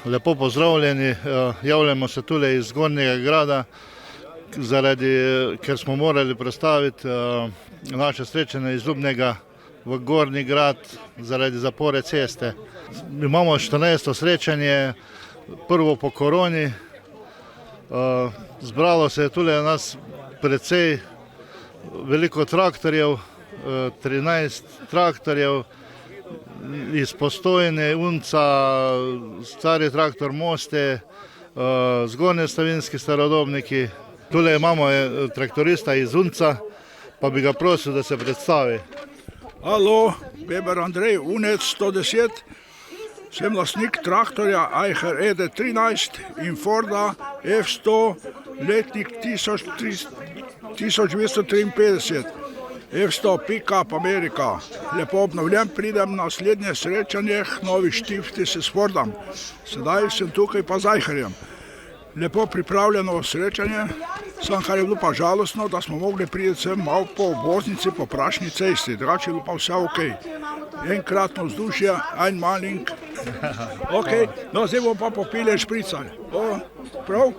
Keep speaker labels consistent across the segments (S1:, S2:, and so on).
S1: Lepo pozdravljeni, javljamo se tule iz Zgornjega grada, ker smo morali predstaviti naše srečanje iz Ljubnega v Gornji grad zaradi zapore ceste. Imamo 14. srečanje, prvo po koroni. Zbralo se je tule nas precej veliko traktorjev, 13 traktorjev iz Postojne, Unca, stari traktor Moste, Zgornje Savinjski starodobniki. Tule imamo traktorista iz Unca, pa bi ga prosil, da se predstavi.
S2: Halo, Weber Andrej, Unec 110. Sem lastnik traktorja Eicher ED13 in Forda F100 letnik 1953. F100 pick-up Amerika. Lepo obnovljen, pridem na naslednje srečanje Novi Štifti s Fordom. Sedaj sem tukaj pa z Eicherjem. Lepo pripravljeno srečanje, samo kar je bilo pa žalostno, da smo mogli priti sem malo po obvoznici, po prašni cesti, drugače je bilo pa vse ok. Enkratno vzdušje, en malink. Ok, no zdaj bomo pa popili špricar. Prav?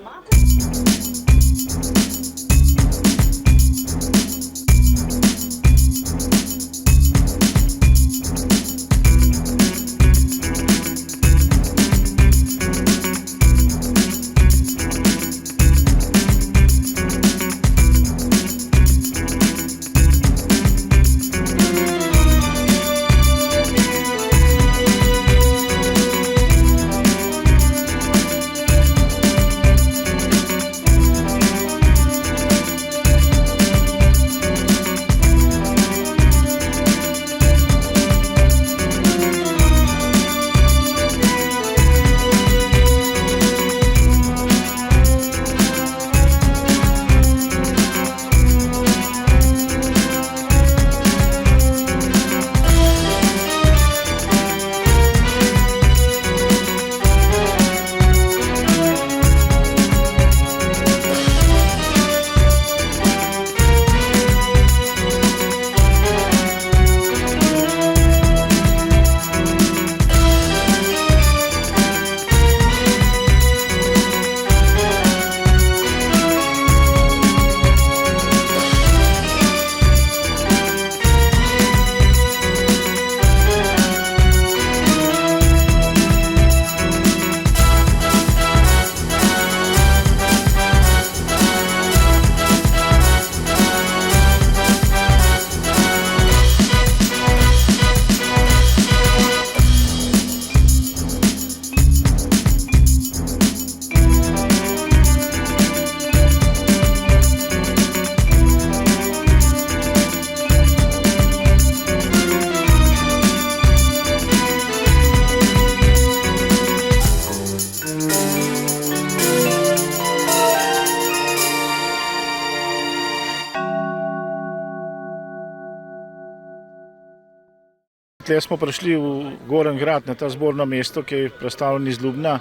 S3: Tukaj smo prišli v Gornji grad, na ta zborno mesto, ki je predstavljeno iz Ljubna.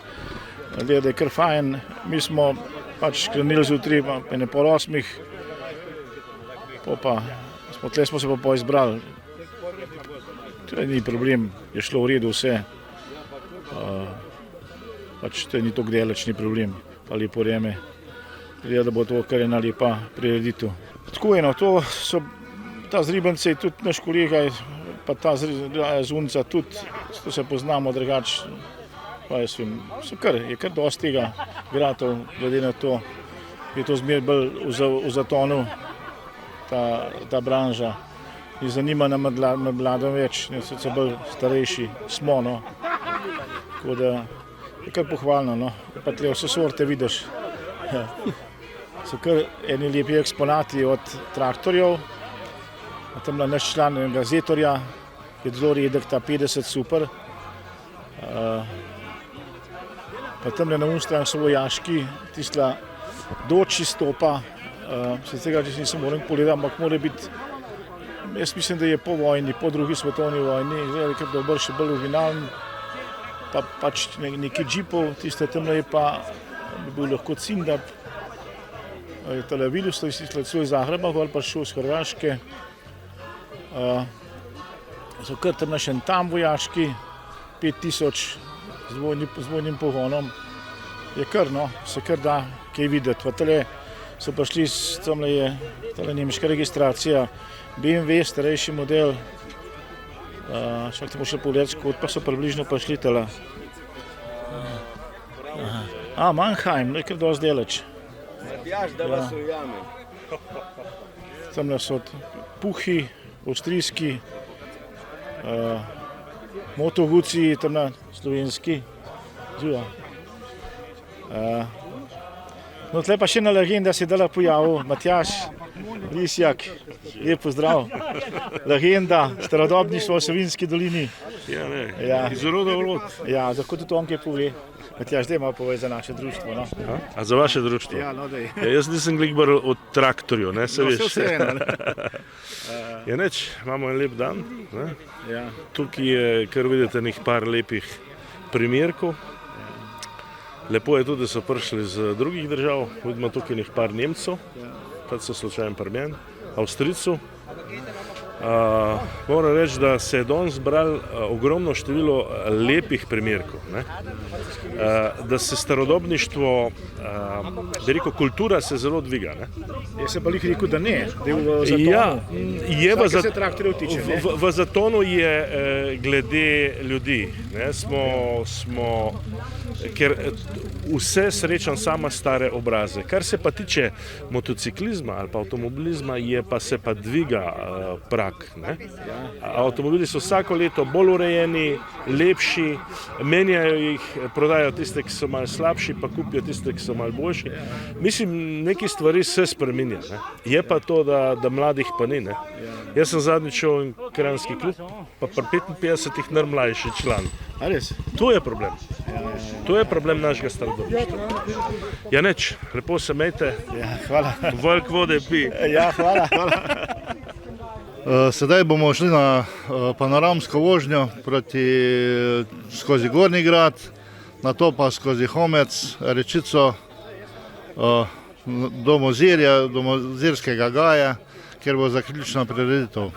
S3: Glede je kar fajn. Mi smo pač krenili zjutraj, pa ne pol 8. Tukaj smo se pa izbrali. Tukaj ni problem, je šlo v redu vse. Pač to ni tako daleč, ni problem. Pa lepo vreme. Glede, da bo to kar ena lepa prireditev. Tako je, no, to so ta zribence, tudi naš kolega, pa ta z Unca tudi, to se poznamo drugače, pa jaz vem, je kar dosti tega gradov, glede na to, je to zmeraj bolj v zatonu, ta branža. Ni zanima na mladom več, so bolj starejši smo, no. Tako da je kar pohvalno, no. Pa tle vse sorte vidiš. So kar eni lepi eksponati od traktorjev. Tam je naš član Zetorja, je zelo redek, ta 50 super. Pa tam na unstrah so vojaški, tistla doči stopa, se tega nisem moram pogledati, ampak mora biti, jaz mislim, da je po vojni, po drugi svetovni vojni, ker je bil še bolj originalen, pa pač neki džipov, tiste tam je pa, bi bil lahko Cindap, tale Vilus, to je tistla celo iz Zagreba, ali pa šel iz Hrvaške. So kar tam še tam vojaški, 5000 z dvojnim pogonom, je kar, no, se kar da kaj videti. Pa tale so prišli, tamle je tale nemška registracija, BMW, starejši model, šak te bo še pogledati, kot pa so približno prišli tale. Mannheim, nekaj dosti deleč. Tamle so Puhi, avstrijski, Moto Guzzi, tamle slovenski. No, tle pa še ena legenda se je dala pojavil, Matjaž Lisjak, lep pozdrav. Legenda, starodobništvo v Savinjski dolini.
S4: Ja, ne,
S3: Ja.
S4: iz roda v rod.
S3: Ja, tako tudi on kaj pove. Matjaž, daj malo povej za naše društvo, no.
S4: A za vaše društvo?
S3: Ja, no, daj.
S4: Ja, jaz nisem glikbar od traktorju, ne, se
S3: No,
S4: veš.
S3: vseeno, ne.
S4: Ja, neč, imamo en lep dan. Ne.
S3: Ja.
S4: Tukaj je, kar vidite, nekaj par lepih primerkov. Lepo je tudi, da so prišli iz drugih držav. Vidimo tukaj nekaj par Nemcev, pa so slučajno pri meni, Avstrijcev. Moram reči, da se je danes zbralo ogromno število lepih primerkov. Ne? Da se starodobništvo, bi rekel, kultura se zelo dviga. Ne?
S3: Jaz sem pa lih rekel, da ne, da je v zatonu.
S4: Ja, je
S3: Vsake se traktorjev tiče, ne?
S4: v zatonu je glede ljudi. Ne? Ker vse srečam sama stare obraze. Kar se pa tiče motociklizma ali pa avtomobilizma, se pa dviga prak. Ne? Avtomobili so vsako leto bolj urejeni, lepši, menjajo jih, prodajajo tiste, ki so malo slabši, pa kupijo tiste, ki so malo boljši. Mislim, neke stvari se spreminja. Ne? Je pa to, da mladih pa ni. Ne? Jaz sem zadnjič šel v Kranjski klub, pa pri 55 najmlajši član.
S3: A res?
S4: To je problem. To je problem našega starodobništva. Ja, neč, lepo se imejte,
S3: Ja, hvala.
S4: veliko vode pi.
S3: Ja, hvala.
S1: Sedaj bomo šli na panoramsko vožnjo skozi Gornji grad, nato pa skozi Homec, Rečico, do Mozirja, do Mozirskega gaja, kjer bo zaključna prireditev.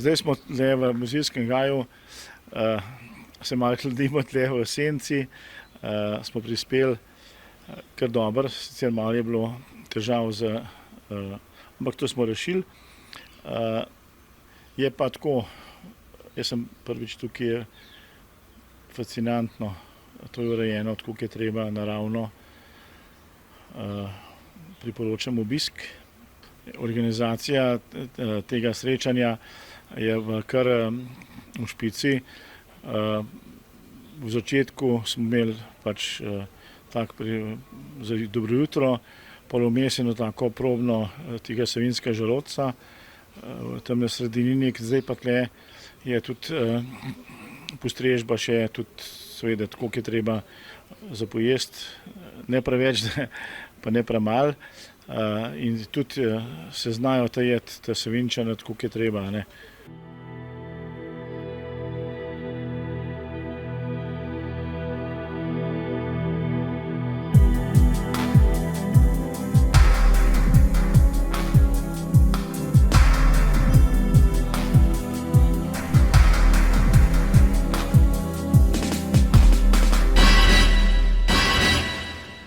S3: Zdaj smo tle v Mozirskem gaju, se malo hladimo tle v senci, smo prispeli kar dobro, sicer malo je bilo težav, ampak to smo rešili. Je pa tako, jaz sem prvič tukaj, je fascinantno, to je urejeno, tako je treba, naravno. Priporočam obisk. Organizacija tega srečanja je kar v špici. V začetku smo imeli pač dobro jutro, pol vmes eno tako probno tega savinjskega želodca, tam na sredini, zdaj pa tle je tudi postrežba še, tudi seveda tako, je treba za pojesti, ne preveč, pa ne premalo. In tudi se znajo tajeti ta Savinjčana, tako je treba, ne.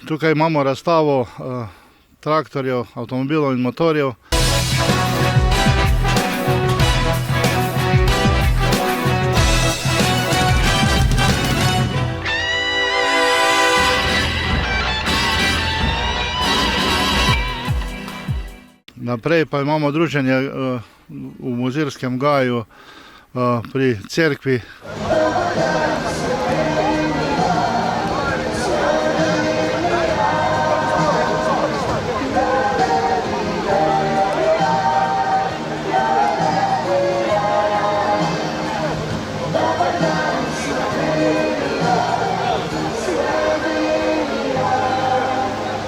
S1: Tukaj imamo razstavo traktorjev, avtomobilov in motorjev. Naprej pa imamo druženje v Mozirskem gaju pri cerkvi.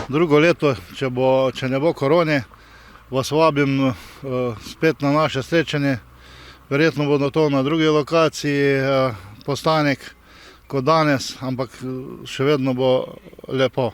S1: Drugo leto, če ne bo korone, vas vabim spet na naše srečanje. Verjetno bo to na drugi lokaciji postanek kot danes, ampak še vedno bo lepo.